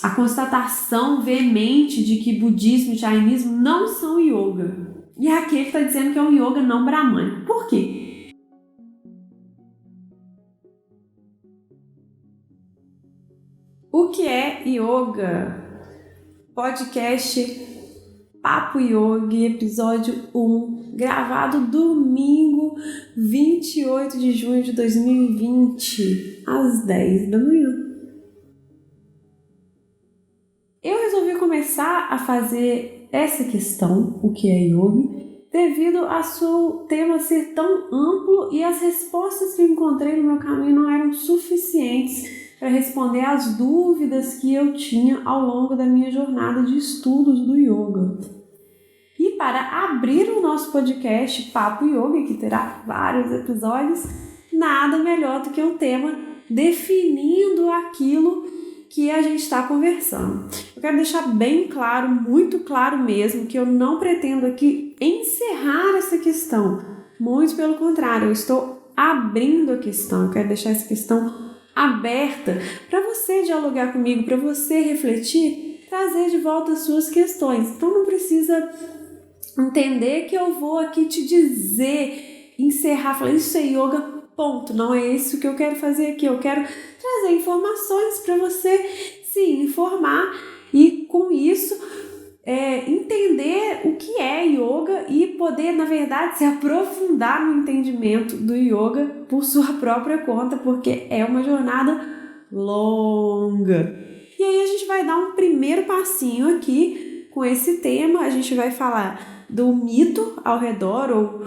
a constatação veemente de que budismo e jainismo não são yoga. E aqui ele está dizendo que é um yoga não brahmânico. Por quê? O que é yoga? Podcast Papo Yogi, episódio 1, gravado domingo 28 de junho de 2020, às 10 da manhã. Eu resolvi começar a fazer essa questão, o que é yoga, devido ao seu tema ser tão amplo e as respostas que eu encontrei no meu caminho não eram suficientes para responder às dúvidas que eu tinha ao longo da minha jornada de estudos do yoga. E para abrir o nosso podcast Papo Yoga, que terá vários episódios, nada melhor do que um tema definindo aquilo que a gente está conversando. Eu quero deixar bem claro, muito claro mesmo, que eu não pretendo aqui encerrar essa questão. Muito pelo contrário, eu estou abrindo a questão. Eu quero deixar essa questão aberta para você dialogar comigo, para você refletir, trazer de volta as suas questões. Então não precisa entender que eu vou aqui te dizer, encerrar, falar isso é yoga, ponto. Não é isso que eu quero fazer aqui. Eu quero trazer informações para você se informar e com isso entender o que é yoga e poder, na verdade, se aprofundar no entendimento do yoga por sua própria conta, porque é uma jornada longa. E aí a gente vai dar um primeiro passinho aqui com esse tema. A gente vai falar do mito ao redor, ou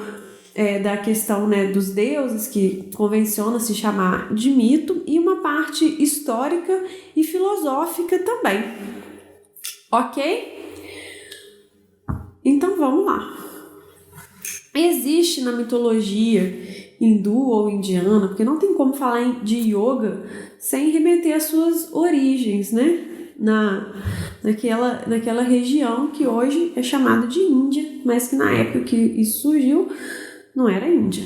da questão, né, dos deuses, que convenciona se chamar de mito, e uma parte histórica e filosófica também. Ok? Então vamos lá. Existe na mitologia hindu ou indiana, porque não tem como falar de yoga sem remeter às suas origens, né? Naquela região que hoje é chamada de Índia, mas que na época que isso surgiu não era Índia.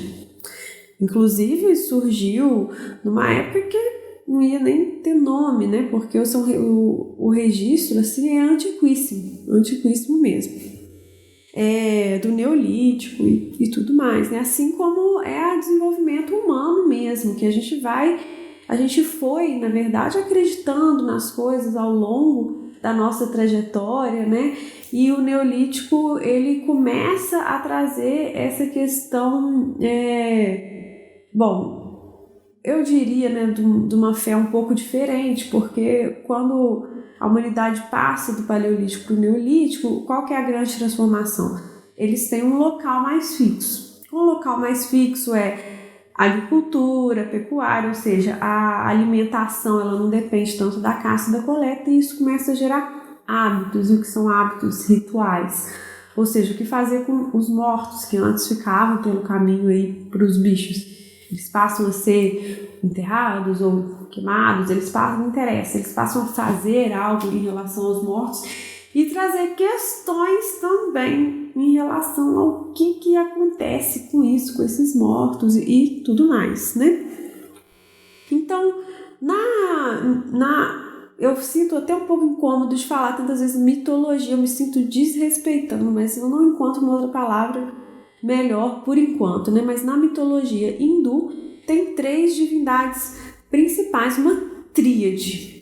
Inclusive surgiu numa época que não ia nem ter nome, né? Porque o registro assim é antiquíssimo mesmo. Do Neolítico e tudo mais, né? Assim como é o desenvolvimento humano mesmo, que a gente foi, na verdade, acreditando nas coisas ao longo da nossa trajetória, né? E o Neolítico, ele começa a trazer essa questão, eu diria, né, de uma fé um pouco diferente, porque quando a humanidade passa do Paleolítico para o Neolítico, qual que é a grande transformação? Eles têm um local mais fixo. Um local mais fixo é agricultura, pecuária, ou seja, a alimentação ela não depende tanto da caça e da coleta, e isso começa a gerar hábitos. E o que são hábitos? Rituais. Ou seja, o que fazer com os mortos que antes ficavam pelo caminho aí para os bichos. Eles passam a ser enterrados ou queimados, não interessa, eles passam a fazer algo em relação aos mortos e trazer questões também em relação ao que acontece com isso, com esses mortos e tudo mais, né? Então, eu sinto até um pouco incômodo de falar tantas vezes mitologia, eu me sinto desrespeitando, mas eu não encontro uma outra palavra melhor por enquanto, né? Mas na mitologia hindu tem 3 divindades principais, uma tríade.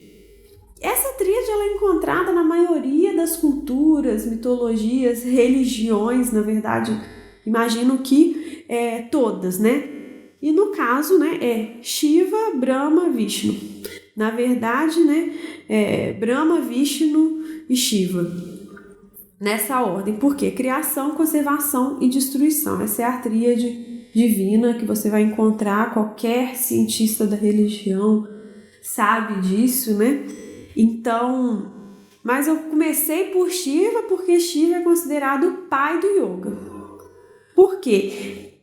Essa tríade ela é encontrada na maioria das culturas, mitologias, religiões, na verdade, imagino que todas, né? E no caso, né, é Shiva, Brahma, Vishnu. Na verdade, né, Brahma, Vishnu e Shiva. Nessa ordem, porque criação, conservação e destruição. Essa é a tríade divina que você vai encontrar, qualquer cientista da religião sabe disso, né? Então, mas eu comecei por Shiva porque Shiva é considerado o pai do yoga. Por quê?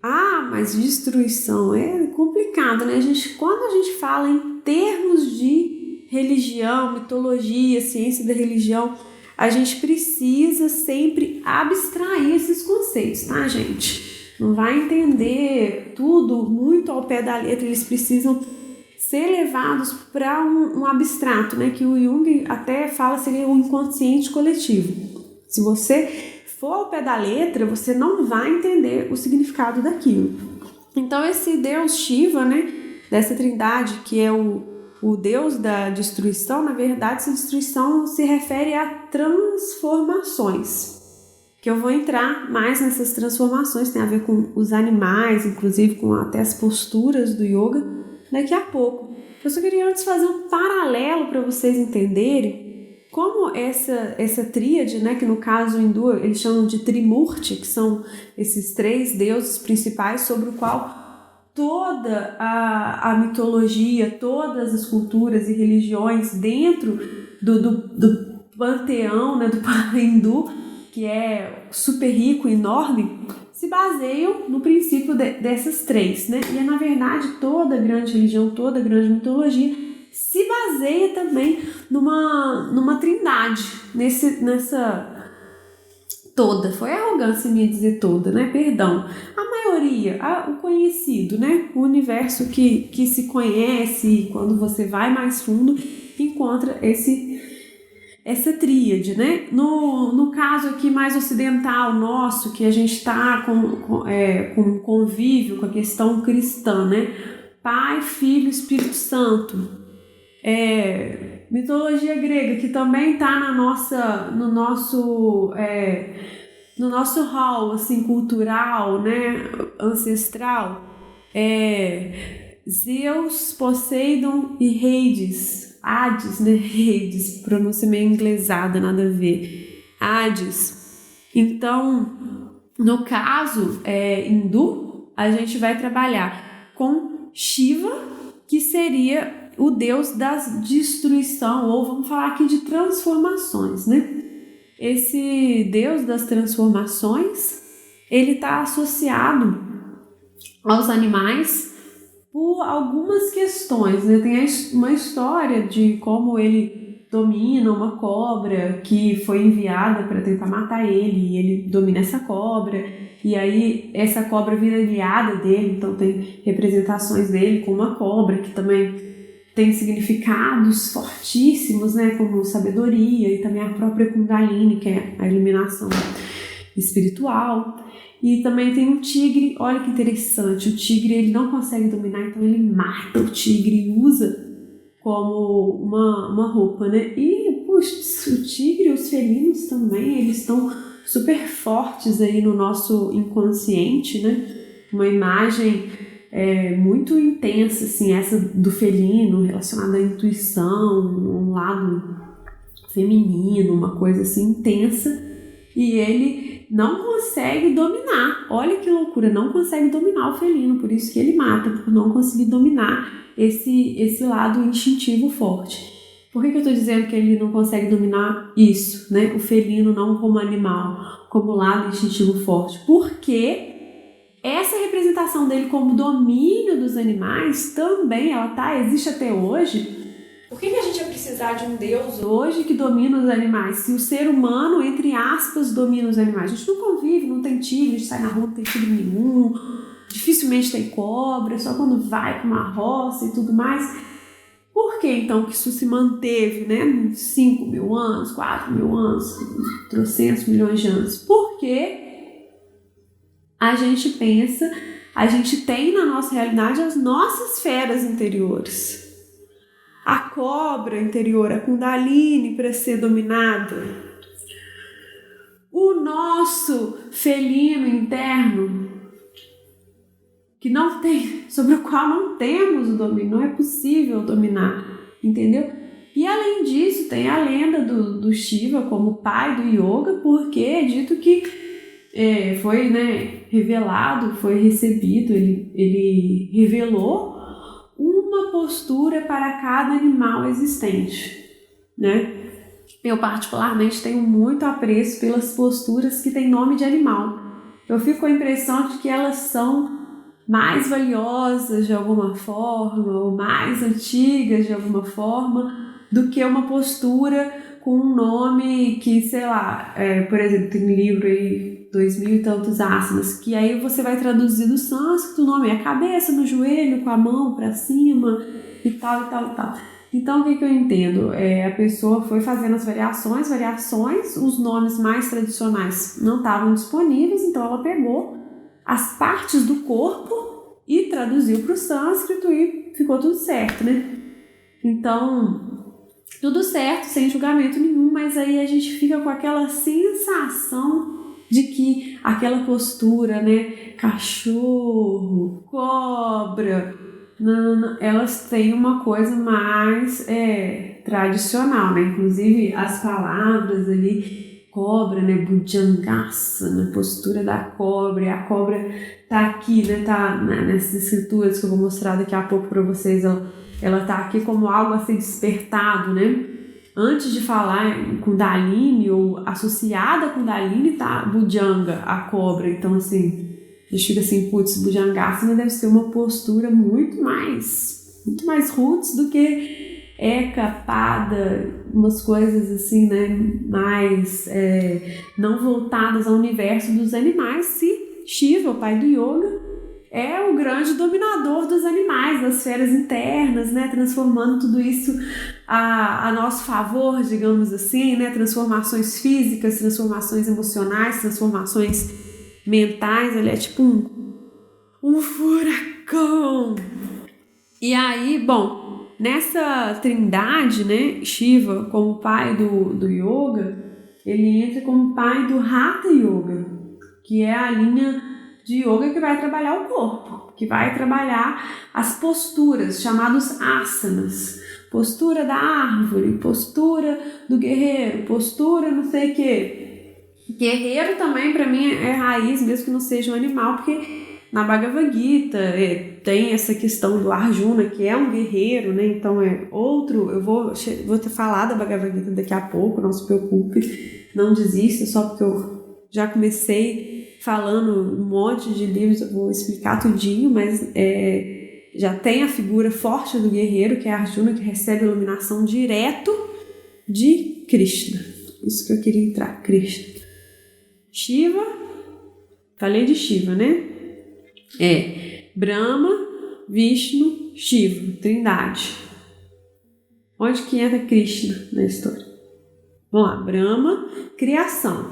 Mas destruição é complicado, né? Quando a gente fala em termos de religião, mitologia, ciência da religião, a gente precisa sempre abstrair esses conceitos, tá, gente? Não vai entender tudo muito ao pé da letra, eles precisam ser levados para um abstrato, né, que o Jung até fala seria o inconsciente coletivo. Se você for ao pé da letra, você não vai entender o significado daquilo. Então esse Deus Shiva, né, dessa trindade que é o Deus da destruição, na verdade essa destruição se refere a transformações, que eu vou entrar mais nessas transformações, tem a ver com os animais, inclusive com até as posturas do yoga, daqui a pouco. Eu só queria antes fazer um paralelo para vocês entenderem como essa tríade, né, que no caso hindu eles chamam de Trimurti, que são esses 3 deuses principais sobre o qual toda a mitologia, todas as culturas e religiões dentro do panteão, né, do hindu, que é super rico e enorme, se baseiam no princípio dessas 3, né? E na verdade toda grande religião, toda grande mitologia se baseia também numa trindade, nessa toda, foi arrogância minha dizer toda, né? Perdão. A maioria, o conhecido, né? O universo que se conhece, e quando você vai mais fundo, encontra essa tríade, né? No caso aqui mais ocidental nosso, que a gente está com convívio com a questão cristã, né? Pai, Filho, Espírito Santo. Mitologia grega, que também está no nosso hall assim, cultural, né? Ancestral. Zeus, Poseidon e Hades, né? Hades, pronúncia meio inglesada, nada a ver. Hades. Então, no caso hindu, a gente vai trabalhar com Shiva, que seria o deus da destruição, ou vamos falar aqui de transformações, né? Esse deus das transformações, ele está associado aos animais por algumas questões, né? Tem uma história de como ele domina uma cobra que foi enviada para tentar matar ele, e ele domina essa cobra, e aí essa cobra vira aliada dele, então tem representações dele com uma cobra que também tem significados fortíssimos, né, como sabedoria, e também a própria Kundalini, que é a iluminação espiritual. E também tem um tigre, olha que interessante, o tigre ele não consegue dominar, então ele mata o tigre e usa como uma roupa, né? E puxa, o tigre e os felinos também, eles estão super fortes aí no nosso inconsciente, né? Uma imagem muito intensa, assim, essa do felino relacionada à intuição, um lado feminino, uma coisa assim intensa, e ele não consegue dominar. Olha que loucura, não consegue dominar o felino, por isso que ele mata, por não conseguir dominar esse lado instintivo forte. Por que eu estou dizendo que ele não consegue dominar isso, né? O felino não como animal, como lado instintivo forte? Porque essa representação dele como domínio dos animais também, existe até hoje. Por que a gente vai precisar de um Deus hoje que domina os animais? Se o ser humano, entre aspas, domina os animais. A gente não convive, não tem tigre, a gente sai na rua, não tem tigre nenhum, dificilmente tem cobra, só quando vai para uma roça e tudo mais. Por que então que isso se manteve, né? 5 mil anos, 4 mil anos, 300 milhões de anos? Porque a gente pensa, a gente tem na nossa realidade as nossas feras interiores. A cobra interior, a Kundalini para ser dominada. O nosso felino interno, que não tem, sobre o qual não temos o domínio, não é possível dominar, entendeu? E além disso, tem a lenda do Shiva como pai do yoga, porque é dito que foi, né, revelado, foi recebido, ele revelou uma postura para cada animal existente, né? Eu particularmente tenho muito apreço pelas posturas que têm nome de animal. Eu fico com a impressão de que elas são mais valiosas de alguma forma, ou mais antigas de alguma forma, do que uma postura com um nome que, sei lá, por exemplo, tem um livro aí 2.000 e tantos asanas, que aí você vai traduzir do sânscrito, o nome é a cabeça, no joelho, com a mão para cima e tal, e tal, e tal. Então, o que eu entendo? A pessoa foi fazendo as variações, os nomes mais tradicionais não estavam disponíveis, então ela pegou as partes do corpo e traduziu para o sânscrito e ficou tudo certo, né? Então, tudo certo, sem julgamento nenhum, mas aí a gente fica com aquela sensação de que aquela postura, né, cachorro, cobra, elas têm uma coisa mais tradicional, né? Inclusive as palavras ali, cobra, né, bujangasa, né, postura da cobra, e a cobra tá aqui, né, tá nessas escrituras que eu vou mostrar daqui a pouco para vocês, ela tá aqui como algo a ser despertado, né? Antes de falar em Kundalini ou associada a Kundalini, tá Bujanga, a cobra. Então, assim, a gente fica assim, putz, Bhujangasana deve ser uma postura muito mais roots do que Eka, Pada, umas coisas assim, né, mais não voltadas ao universo dos animais, se Shiva, o pai do yoga, é o grande dominador dos animais, das esferas internas, né, transformando tudo isso a nosso favor, digamos assim, né, transformações físicas, transformações emocionais, transformações mentais. Ele é tipo um furacão. E aí, bom, nessa trindade, né, Shiva como pai do yoga, ele entra como pai do Hatha Yoga, que é a linha de yoga que vai trabalhar o corpo, que vai trabalhar as posturas, chamados asanas. Postura da árvore, postura do guerreiro, postura não sei o que. Guerreiro também, para mim, é raiz, mesmo que não seja um animal, porque na Bhagavad Gita tem essa questão do Arjuna, que é um guerreiro, né? Então é outro. Eu vou te falar da Bhagavad Gita daqui a pouco, não se preocupe, não desista, só porque eu já comecei falando um monte de livros, eu vou explicar tudinho, mas já tem a figura forte do guerreiro, que é Arjuna, que recebe a iluminação direto de Krishna. Isso que eu queria entrar, Krishna. Shiva, falei de Shiva, né? Brahma, Vishnu, Shiva, trindade. Onde que entra Krishna na história? Vamos lá, Brahma, criação.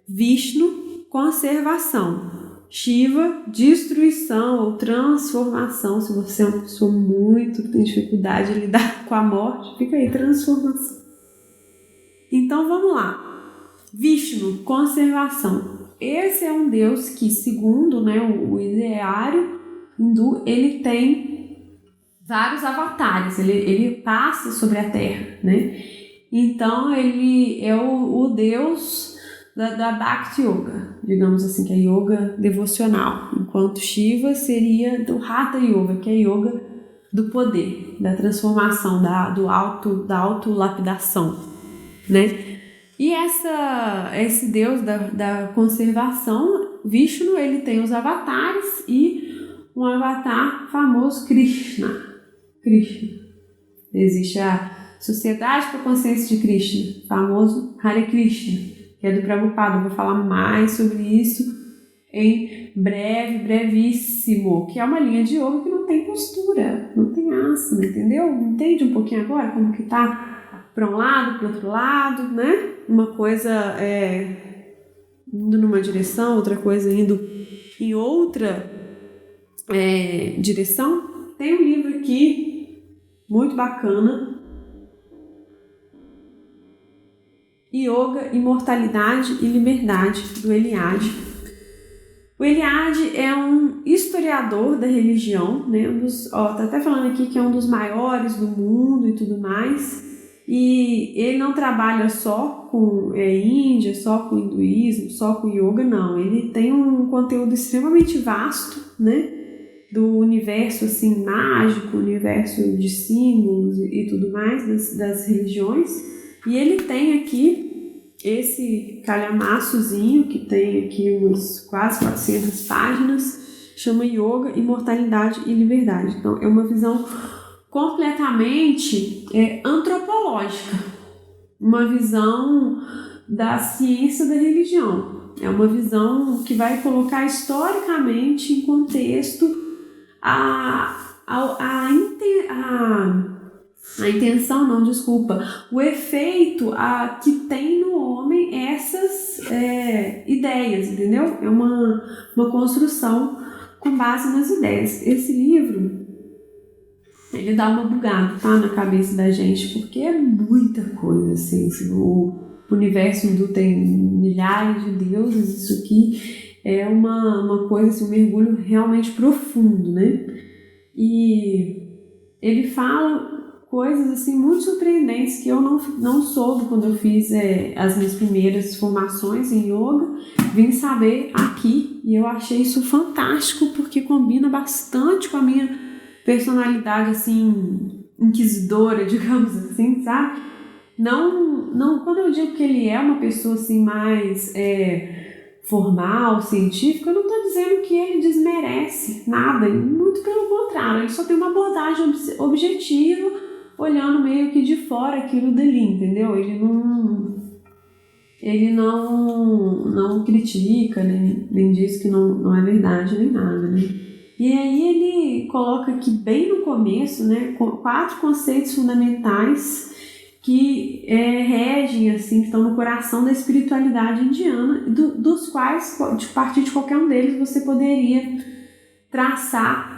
Vishnu, conservação. Shiva, destruição ou transformação. Se você é uma pessoa que tem dificuldade de lidar com a morte, fica aí, transformação. Então vamos lá. Vishnu, conservação. Esse é um deus que, segundo, né, o ideário hindu, ele tem vários avatares, ele passa sobre a Terra, né? Então ele é o deus da Bhakti Yoga, digamos assim, que é yoga devocional, enquanto Shiva seria do Hatha Yoga, que é yoga do poder, da transformação, da autolapidação, né? E esse deus da conservação, Vishnu, ele tem os avatares e um avatar famoso, Krishna. Existe a Sociedade para a Consciência de Krishna, famoso Hare Krishna, que é do Prabhupada. Eu vou falar mais sobre isso em brevíssimo, que é uma linha de yoga que não tem postura, não tem asana, entendeu? Entende um pouquinho agora como que tá para um lado, para o outro lado, né? Uma coisa indo numa direção, outra coisa indo em outra direção. Tem um livro aqui muito bacana, Yoga, Imortalidade e Liberdade, do Eliade. O Eliade é um historiador da religião, né? Tá até falando aqui que é um dos maiores do mundo e tudo mais. E ele não trabalha só com Índia, só com hinduísmo, só com yoga, não. Ele tem um conteúdo extremamente vasto, né? Do universo assim, mágico, universo de símbolos e tudo mais, das religiões. E ele tem aqui esse calhamaçozinho, que tem aqui umas quase 400 páginas, chama Yoga, Imortalidade e Liberdade. Então, é uma visão completamente antropológica, uma visão da ciência da religião. É uma visão que vai colocar historicamente em contexto o efeito que tem no homem essas ideias, entendeu? É uma construção com base nas ideias. Esse livro, ele dá uma bugada, tá, na cabeça da gente, porque é muita coisa, assim, o universo hindu tem milhares de deuses, isso aqui é uma coisa, assim, um mergulho realmente profundo, né? E ele fala coisas assim muito surpreendentes que eu não soube quando eu fiz as minhas primeiras formações em yoga. Vim saber aqui e eu achei isso fantástico porque combina bastante com a minha personalidade assim inquisidora, digamos assim, sabe? Não, quando eu digo que ele é uma pessoa assim mais formal, científica, eu não estou dizendo que ele desmerece nada, muito pelo contrário, ele só tem uma abordagem objetiva, olhando meio que de fora aquilo dali, entendeu? Ele não critica, nem diz que não é verdade, nem nada, né? E aí ele coloca aqui bem no começo, né, 4 conceitos fundamentais que regem, assim, que estão no coração da espiritualidade indiana, dos quais, a partir de qualquer um deles, você poderia traçar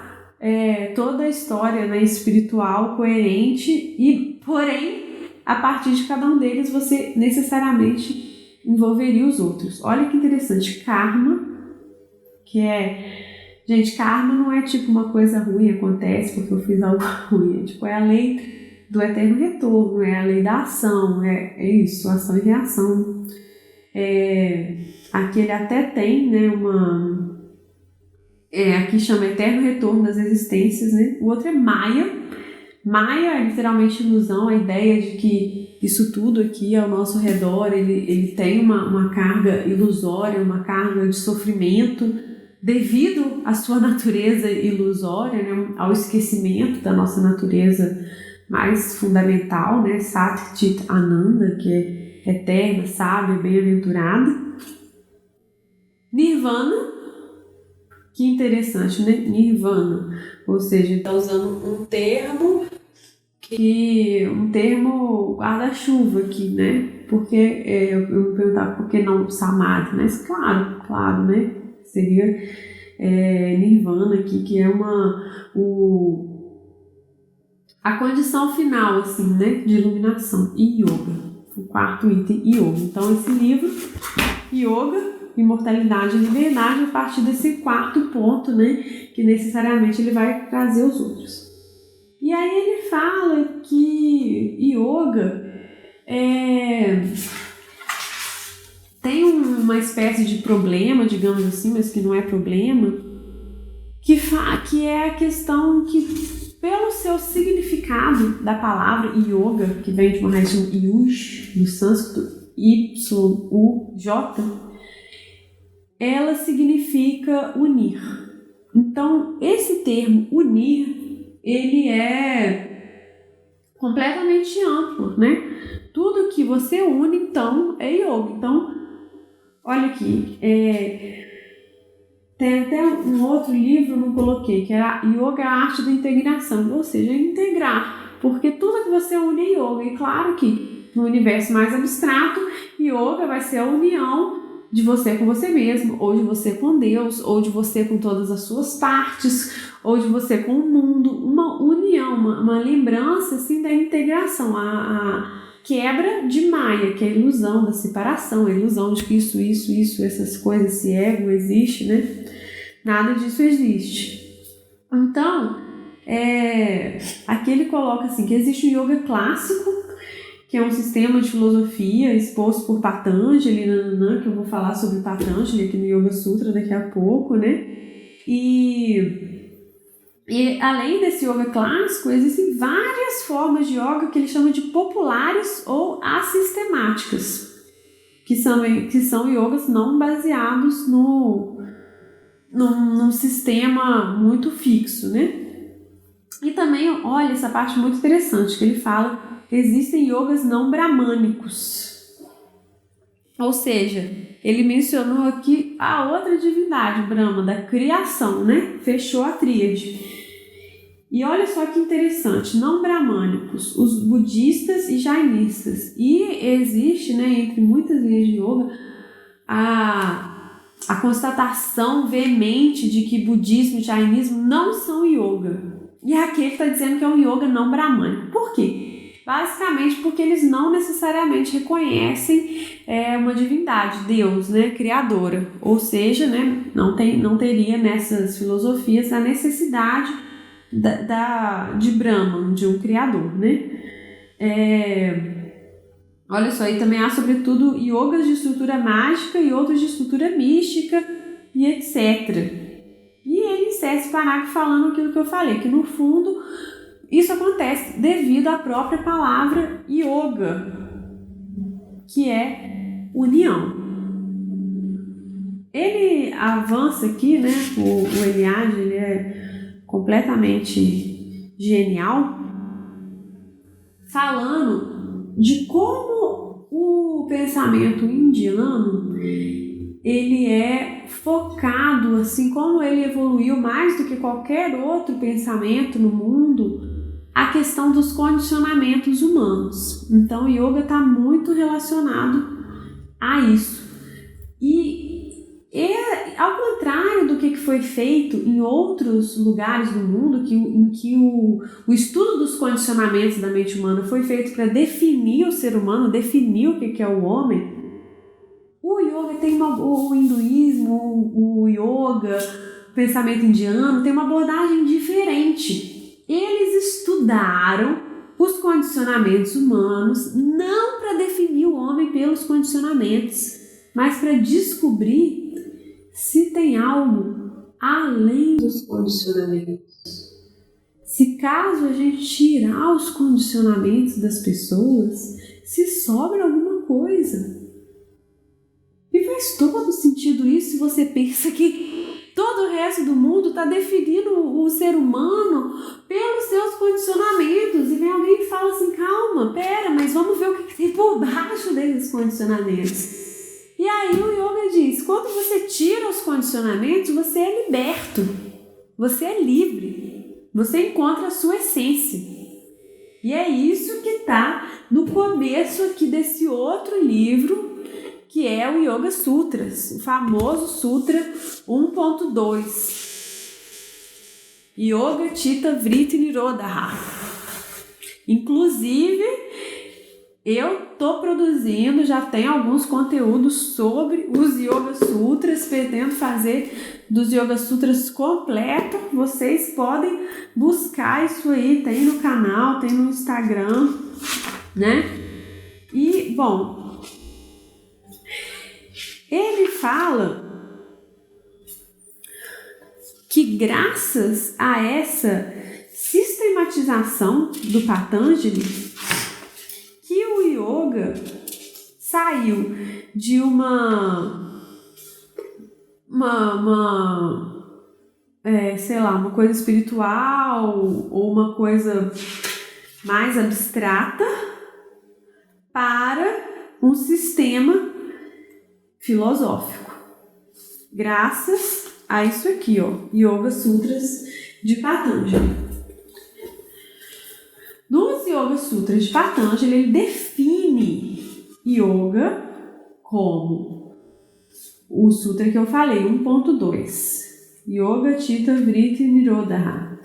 toda a história, né, espiritual coerente, e, porém, a partir de cada um deles, você necessariamente envolveria os outros. Olha que interessante, karma, que gente, karma não é tipo uma coisa ruim, acontece porque eu fiz algo ruim, é a lei do eterno retorno, é a lei da ação, é isso, ação e reação. Aqui ele até tem, né, aqui chama eterno retorno das existências, né? O outro é Maya. Maya é literalmente ilusão, a ideia de que isso tudo aqui ao nosso redor, ele tem uma carga ilusória, uma carga de sofrimento, devido à sua natureza ilusória, né, ao esquecimento da nossa natureza mais fundamental, né, Sat Chit Ananda, que é eterna, sábia, bem-aventurada. Nirvana, que interessante, né? Nirvana, ou seja, está usando um termo guarda-chuva aqui, né? Porque eu me perguntava por que não Samadhi, mas claro, né? Seria Nirvana aqui, que é a condição final, assim, né, de iluminação. E Yoga, o 4º item, Yoga. Então, esse livro, Yoga, Imortalidade e Liberdade, a partir desse 4º ponto, né, que necessariamente ele vai trazer os outros. E aí ele fala que Yoga tem uma espécie de problema, digamos assim, mas que não é problema, que é a questão que, pelo seu significado da palavra yoga, que vem de uma raiz de yuj, no sânscrito, Y-U-J, ela significa unir. Então, esse termo unir, ele é completamente amplo, né? Tudo que você une, então, é yoga. Então, olha aqui, tem até um outro livro, não coloquei, que era Yoga, a Arte da Integração, ou seja, integrar, porque tudo que você une é yoga. E claro que no universo mais abstrato, yoga vai ser a união de você com você mesmo, ou de você com Deus, ou de você com todas as suas partes, ou de você com o mundo, uma união, uma lembrança assim, da integração, a quebra de Maya, que é a ilusão da separação, a ilusão de que isso, essas coisas, esse ego existe, né? Nada disso existe. Então, aqui ele coloca assim, que existe o yoga clássico, que é um sistema de filosofia exposto por Patanjali, que eu vou falar sobre Patanjali aqui no Yoga Sutra daqui a pouco, né? E além desse yoga clássico, existem várias formas de yoga que ele chama de populares ou assistemáticas, que são yogas não baseados num sistema muito fixo, né? E também, olha, essa parte muito interessante, que ele fala que existem yogas não bramânicos. Ou seja, ele mencionou aqui a outra divindade, Brahma, da criação, né? Fechou a tríade. E olha só que interessante, não bramânicos, os budistas e jainistas. E existe, né, entre muitas linhas de yoga, a constatação veemente de que budismo e jainismo não são yoga. E aqui ele está dizendo que é um yoga não bramânico. Por quê? Basicamente porque eles não necessariamente reconhecem uma divindade, Deus, né, criadora. Ou seja, né, não teria nessas filosofias a necessidade de Brahman, de um criador, né? Olha só, aí também há sobretudo yogas de estrutura mágica e outros de estrutura mística e etc. E ele encerra esse parágrafo falando aquilo que eu falei, que no fundo isso acontece devido à própria palavra yoga, que é união. Ele avança aqui, né? O Eliade, ele é completamente genial, falando de como o pensamento indiano ele é focado, assim como ele evoluiu mais do que qualquer outro pensamento no mundo, a questão dos condicionamentos humanos. Então o yoga está muito relacionado a isso. E ao contrário do que foi feito em outros lugares do mundo, em que o estudo dos condicionamentos da mente humana foi feito para definir o ser humano, definir o que é o homem, o yoga tem o hinduísmo, o yoga, o pensamento indiano tem uma abordagem diferente. Eles estudaram os condicionamentos humanos não para definir o homem pelos condicionamentos, mas para descobrir se tem algo além dos condicionamentos. Se caso a gente tirar os condicionamentos das pessoas, se sobra alguma coisa. E faz todo sentido isso se você pensa que todo o resto do mundo está definindo o ser humano pelos seus condicionamentos. E vem alguém e fala assim, calma, pera, mas vamos ver o que tem por baixo desses condicionamentos. E aí o yoga diz, quando você tira os condicionamentos, você é liberto, você é livre, você encontra a sua essência. E é isso que está no começo aqui desse outro livro, que é o Yoga Sutras, o famoso Sutra 1.2. Yoga Chitta Vritti Nirodha. Inclusive, eu estou produzindo, já tem alguns conteúdos sobre os Yoga Sutras, pretendo fazer dos Yoga Sutras completo. Vocês podem buscar isso aí, tem no canal, tem no Instagram, né? E, bom, ele fala que graças a essa sistematização do Patanjali, que o yoga saiu de uma coisa espiritual ou uma coisa mais abstrata para um sistema filosófico. Graças a isso aqui, ó, Yoga Sutras de Patanjali. Nos Yoga Sutras de Patanjali, ele define yoga como o sutra que eu falei, 1.2. Yoga Chitta Vritti Nirodha.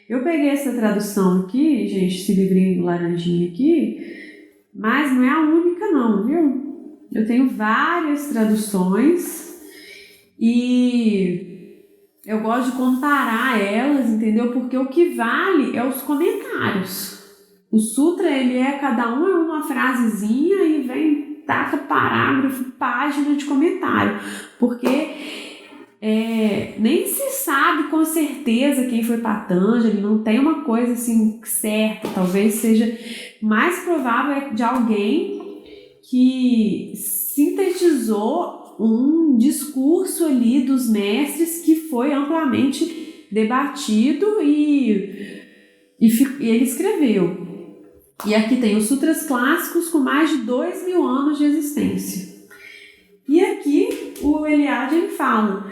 Eu peguei essa tradução aqui, gente, esse livrinho laranjinha aqui, mas não é a única não, viu? Eu tenho várias traduções e eu gosto de comparar elas, entendeu? Porque o que vale é os comentários. O sutra, ele cada um é uma frasezinha e vem, taca parágrafo, página de comentário. Porque nem se sabe com certeza quem foi Patanjali, não tem uma coisa assim certa. Talvez seja mais provável de alguém que sintetizou um discurso ali dos mestres que foi amplamente debatido e ele escreveu. E aqui tem os sutras clássicos com mais de 2.000 anos de existência. fala,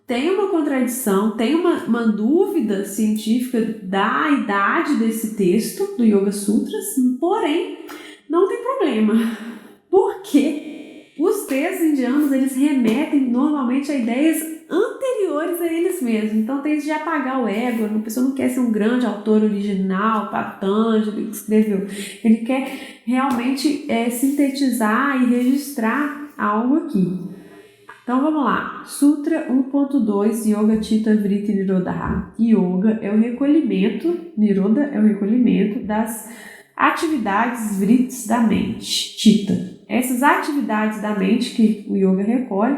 tem uma contradição, tem uma dúvida científica da idade desse texto do Yoga Sutras, porém, não tem problema, porque os textos indianos, eles remetem normalmente a ideias anteriores a eles mesmos. Então tem isso de apagar o ego. A pessoa não quer ser um grande autor original, Patanjali, que escreveu. Ele quer realmente sintetizar e registrar algo aqui. Então vamos lá. Sutra 1.2 Yoga Chitta Vritti Nirodha. Yoga é o recolhimento, Nirodha é o recolhimento das atividades vrittis da mente, Chitta. Essas atividades da mente que o yoga recolhe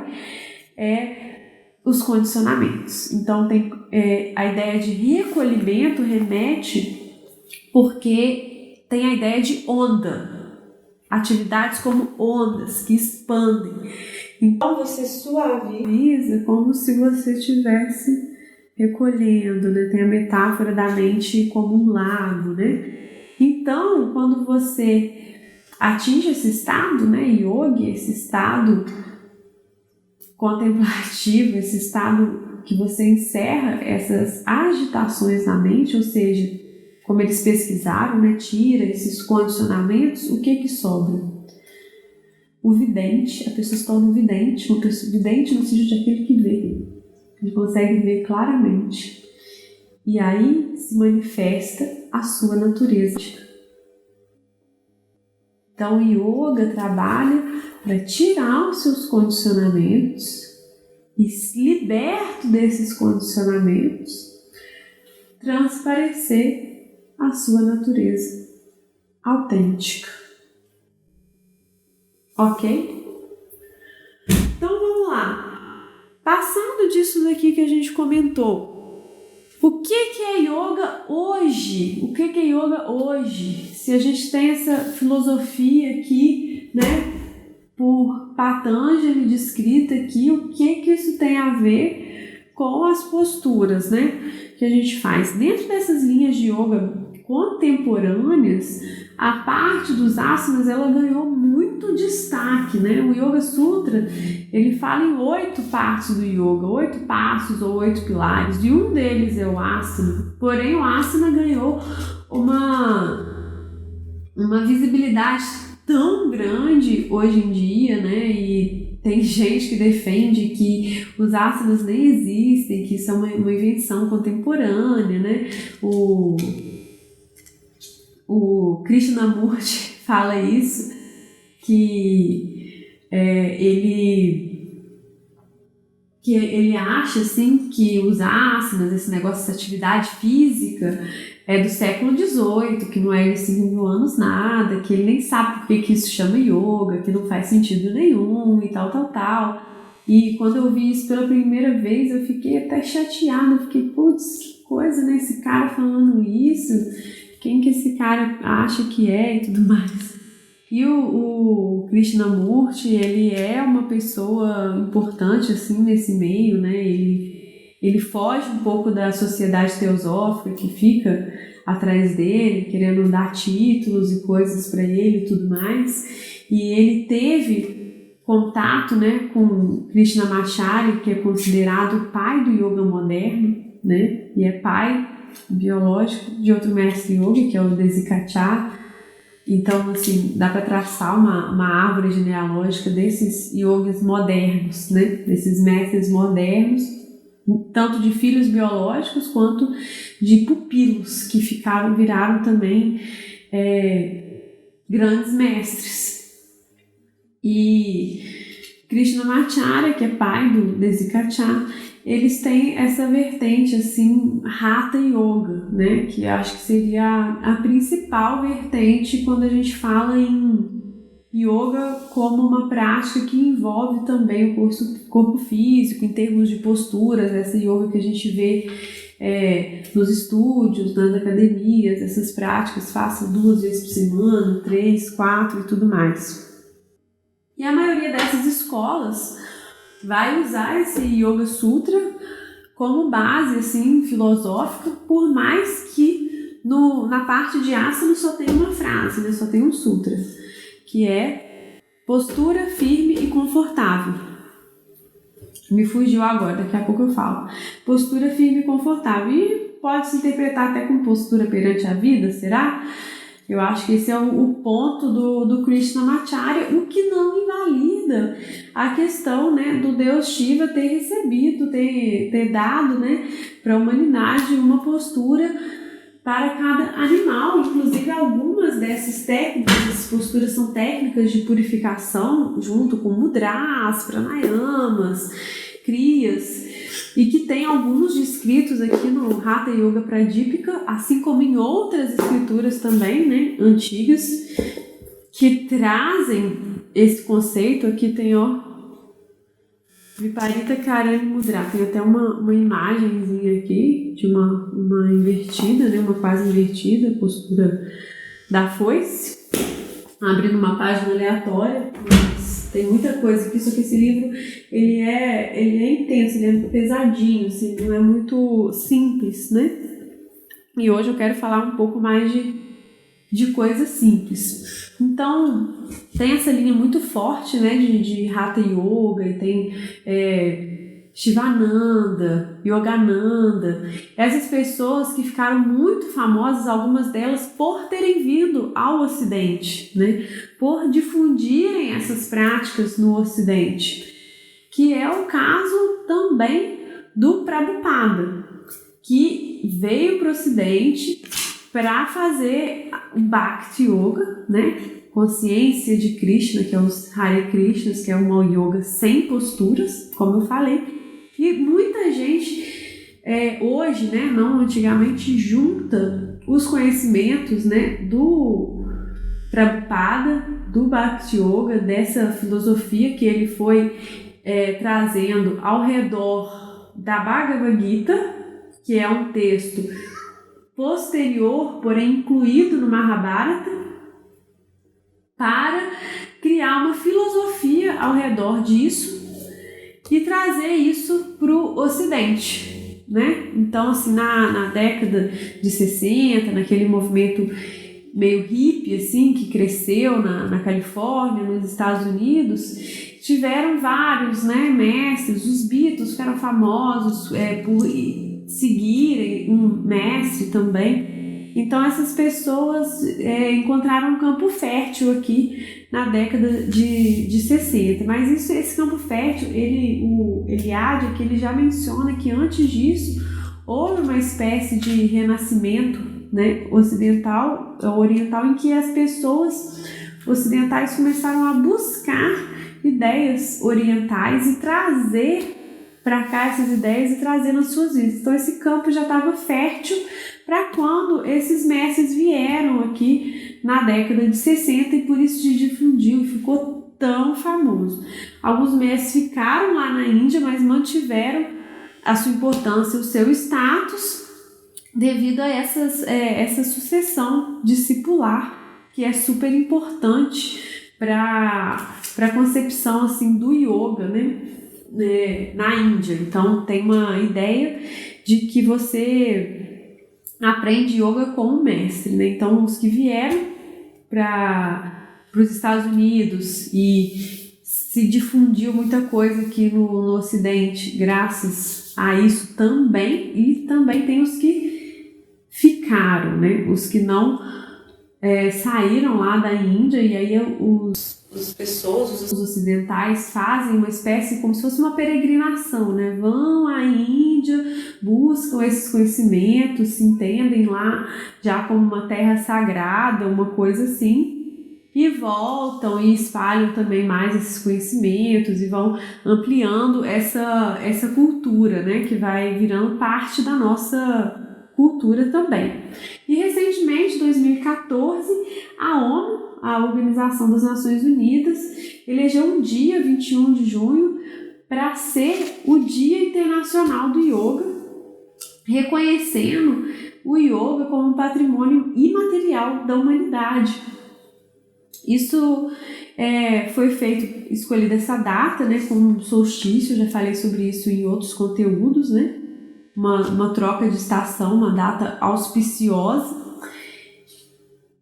os condicionamentos. Então tem a ideia de recolhimento remete porque tem a ideia de onda, atividades como ondas que expandem. Então você suaviza como se você estivesse recolhendo, né? Tem a metáfora da mente como um lago, né? Então quando você atinge esse estado, né, yogi, esse estado contemplativo, esse estado que você encerra essas agitações na mente, ou seja, como eles pesquisaram, né, tira esses condicionamentos, o que sobra? O vidente, a pessoa se torna um vidente, vidente no sentido de aquele que vê, ele consegue ver claramente, e aí se manifesta a sua natureza. Então o yoga trabalha para tirar os seus condicionamentos e, liberto desses condicionamentos, transparecer a sua natureza autêntica. Ok? Então vamos lá. Passando disso daqui que a gente comentou, o que é yoga hoje? O que é yoga hoje? Se a gente tem essa filosofia aqui, né, por Patanjali descrita aqui, o que isso tem a ver com as posturas, né, que a gente faz? Dentro dessas linhas de yoga contemporâneas, a parte dos asanas, ela ganhou muito destaque, né? O Yoga Sutra, ele fala em 8 partes do yoga, 8 passos ou 8 pilares, e um deles é o asana. Porém, o asana ganhou uma visibilidade tão grande hoje em dia, né? E tem gente que defende que os asanas nem existem, que isso é uma invenção contemporânea, né? O Krishnamurti fala isso, que ele acha assim, que os asanas, esse negócio, essa atividade física é do século XVIII, que não é de 5.000 anos nada, que ele nem sabe por que isso chama yoga, que não faz sentido nenhum e tal. E quando eu vi isso pela primeira vez, eu fiquei até chateada, eu fiquei, putz, que coisa, né, esse cara falando isso, quem que esse cara acha que é e tudo mais. E o Krishnamurti, ele é uma pessoa importante assim nesse meio, né? Ele foge um pouco da sociedade teosófica que fica atrás dele, querendo dar títulos e coisas para ele e tudo mais. E ele teve contato, né, com Krishnamacharya, que é considerado o pai do yoga moderno, né? E é pai biológico de outro mestre yoga, que é o Desikachar. Então, assim, dá para traçar uma árvore genealógica desses yogis modernos, né? Desses mestres modernos, tanto de filhos biológicos quanto de pupilos, que viraram também grandes mestres. E Krishnamacharya, que é pai do Desikachar, eles têm essa vertente assim, Hatha Yoga, né? Que eu acho que seria a principal vertente quando a gente fala em yoga como uma prática que envolve também o corpo físico, em termos de posturas, essa yoga que a gente vê nos estúdios, nas academias, essas práticas, faça 2 vezes por semana, 3, 4 e tudo mais. E a maioria dessas escolas vai usar esse Yoga Sutra como base assim, filosófica, por mais que na parte de asana só tem uma frase, né? Só tem um sutra, que é postura firme e confortável. Me fugiu agora, daqui a pouco eu falo. Postura firme e confortável. E pode se interpretar até como postura perante a vida, será? Eu acho que esse é o ponto do Krishnamacharya, o que não invalida a questão, né, do Deus Shiva ter recebido, ter dado, né, para a humanidade uma postura para cada animal. Inclusive algumas dessas técnicas, essas posturas são técnicas de purificação, junto com mudras, pranayamas, kriyas, e que tem alguns descritos aqui no Hatha Yoga Pradipika, assim como em outras escrituras também, né, antigas, que trazem esse conceito. Aqui tem, ó, Viparita Karani Mudra, tem até uma imagenzinha aqui de uma invertida, né, uma quase invertida, postura da foice, abrindo uma página aleatória, mas tem muita coisa aqui, só que esse livro ele é intenso, ele é pesadinho, assim, não é muito simples, né? E hoje eu quero falar um pouco mais de coisas simples. Então, tem essa linha muito forte, né, de Hatha Yoga, e tem Shivananda, Yogananda, essas pessoas que ficaram muito famosas, algumas delas por terem vindo ao Ocidente, né, por difundirem essas práticas no Ocidente, que é o caso também do Prabhupada, que veio para o Ocidente para fazer o Bhakti Yoga, né, consciência de Krishna, que é os Hare Krishnas, que é uma yoga sem posturas, como eu falei. E muita gente hoje, né, não antigamente, junta os conhecimentos, né, do Prabhupada, do Bhakti Yoga, dessa filosofia que ele foi trazendo ao redor da Bhagavad Gita, que é um texto posterior, porém incluído no Mahabharata, para criar uma filosofia ao redor disso e trazer isso para o Ocidente, né? Então, assim, na década de 60, naquele movimento meio hippie, assim, que cresceu na Califórnia, nos Estados Unidos, tiveram vários, né, mestres. Os Beatles ficaram famosos por seguirem um mestre também. Então essas pessoas encontraram um campo fértil aqui na década de 60. Mas esse campo fértil, o Eliade aqui, ele já menciona que antes disso houve uma espécie de renascimento, né, oriental, em que as pessoas ocidentais começaram a buscar ideias orientais e trazer para cá essas ideias e trazer nas suas vidas. Então esse campo já estava fértil para quando esses mestres vieram aqui na década de 60, e por isso se difundiu e ficou tão famoso. Alguns mestres ficaram lá na Índia, mas mantiveram a sua importância, o seu status, devido a essa sucessão discipular, que é super importante para a concepção, assim, do yoga, né, na Índia. Então tem uma ideia de que você aprende yoga com o mestre, né? Então os que vieram para os Estados Unidos e se difundiu muita coisa aqui no Ocidente graças a isso também, e também tem os que ficaram, né? Os que não saíram lá da Índia, e aí as pessoas, os ocidentais, fazem uma espécie como se fosse uma peregrinação, né? Vão à Índia, buscam esses conhecimentos, se entendem lá já como uma terra sagrada, uma coisa assim, e voltam e espalham também mais esses conhecimentos e vão ampliando essa cultura, né? Que vai virando parte da nossa cultura também. E recentemente, em 2014, a ONU, a Organização das Nações Unidas, elegeu um dia, 21 de junho, para ser o Dia Internacional do Yoga, reconhecendo o yoga como um patrimônio imaterial da humanidade. Isso foi escolhida essa data, né, como um solstício. Eu já falei sobre isso em outros conteúdos, né? Uma troca de estação, uma data auspiciosa.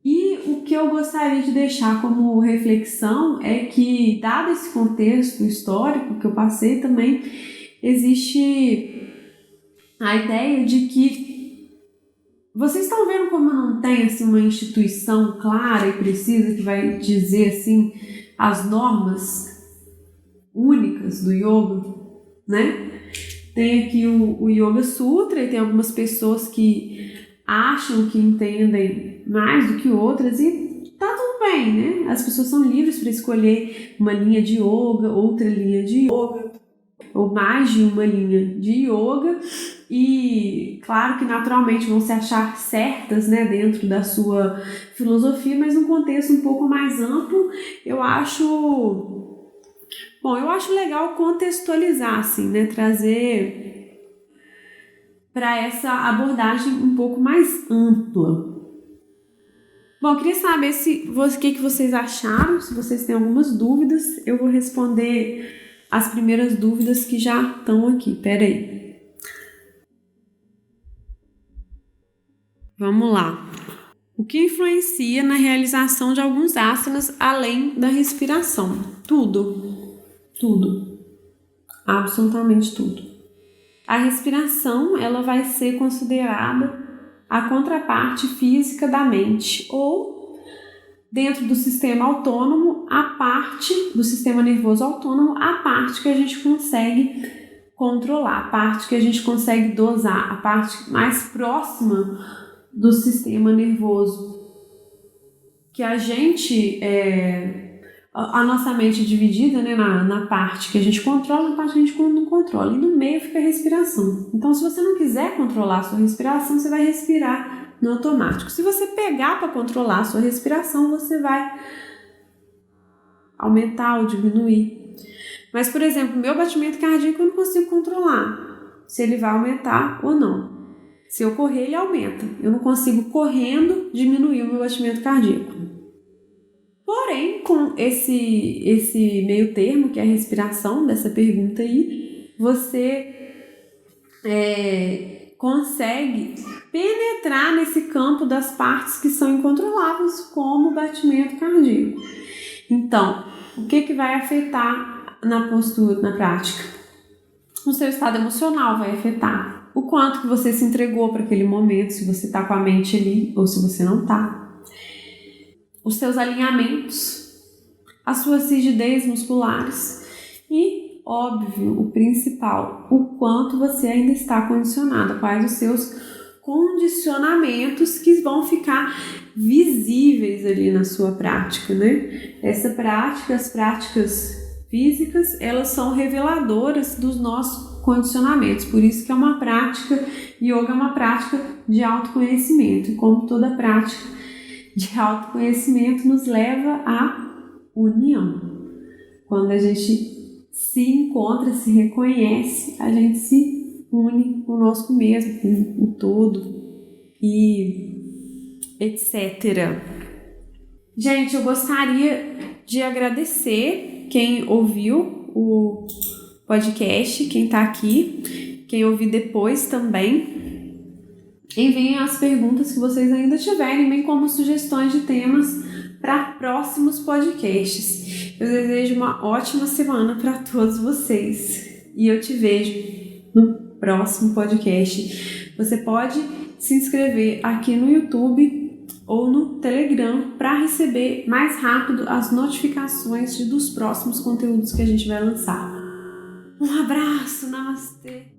E o que eu gostaria de deixar como reflexão é que, dado esse contexto histórico que eu passei também, existe a ideia de que vocês estão vendo como não tem assim, uma instituição clara e precisa que vai dizer assim, as normas únicas do yoga, né? Tem aqui o Yoga Sutra e tem algumas pessoas que acham que entendem mais do que outras e tá tudo bem, né? As pessoas são livres para escolher uma linha de yoga, outra linha de yoga, ou mais de uma linha de yoga, e claro que naturalmente vão se achar certas, né, dentro da sua filosofia, mas num contexto um pouco mais amplo. Eu acho legal contextualizar, assim, né, trazer para essa abordagem um pouco mais ampla. Bom, eu queria saber o que vocês acharam, se vocês têm algumas dúvidas. Eu vou responder as primeiras dúvidas que já estão aqui. Pera aí. Vamos lá. O que influencia na realização de alguns asanas além da respiração? Tudo. Absolutamente tudo. A respiração, ela vai ser considerada a contraparte física da mente, ou dentro do sistema autônomo, a parte do sistema nervoso autônomo, a parte que a gente consegue controlar, a parte que a gente consegue dosar, a parte mais próxima do sistema nervoso, que a gente, a nossa mente é dividida, né, na parte que a gente controla e na parte que a gente não controla, e no meio fica a respiração. Então, se você não quiser controlar a sua respiração, você vai respirar no automático. Se você pegar para controlar a sua respiração, você vai aumentar ou diminuir. Mas, por exemplo, meu batimento cardíaco eu não consigo controlar se ele vai aumentar ou não. Se eu correr, ele aumenta. Eu não consigo, correndo, diminuir o meu batimento cardíaco. Porém, com esse meio termo, que é a respiração dessa pergunta aí, você consegue penetrar nesse campo das partes que são incontroláveis, como o batimento cardíaco. Então, o que vai afetar na postura, na prática? O seu estado emocional vai afetar. O quanto que você se entregou para aquele momento, se você está com a mente ali ou se você não está. Os seus alinhamentos, as suas rigidez musculares e, óbvio, o principal, o quanto você ainda está condicionado, quais os seus condicionamentos que vão ficar visíveis ali na sua prática, né? Essa prática, as práticas físicas, elas são reveladoras dos nossos condicionamentos, por isso que é uma prática, yoga é uma prática de autoconhecimento, e como toda prática de autoconhecimento nos leva à união. Quando a gente se encontra, se reconhece, a gente se une conosco mesmo, com o todo e etc. Gente, eu gostaria de agradecer quem ouviu o podcast, quem está aqui, quem ouvir depois também. Enviem as perguntas que vocês ainda tiverem, bem como sugestões de temas para próximos podcasts. Eu desejo uma ótima semana para todos vocês e eu te vejo no próximo podcast. Você pode se inscrever aqui no YouTube ou no Telegram para receber mais rápido as notificações dos próximos conteúdos que a gente vai lançar. Um abraço, namastê!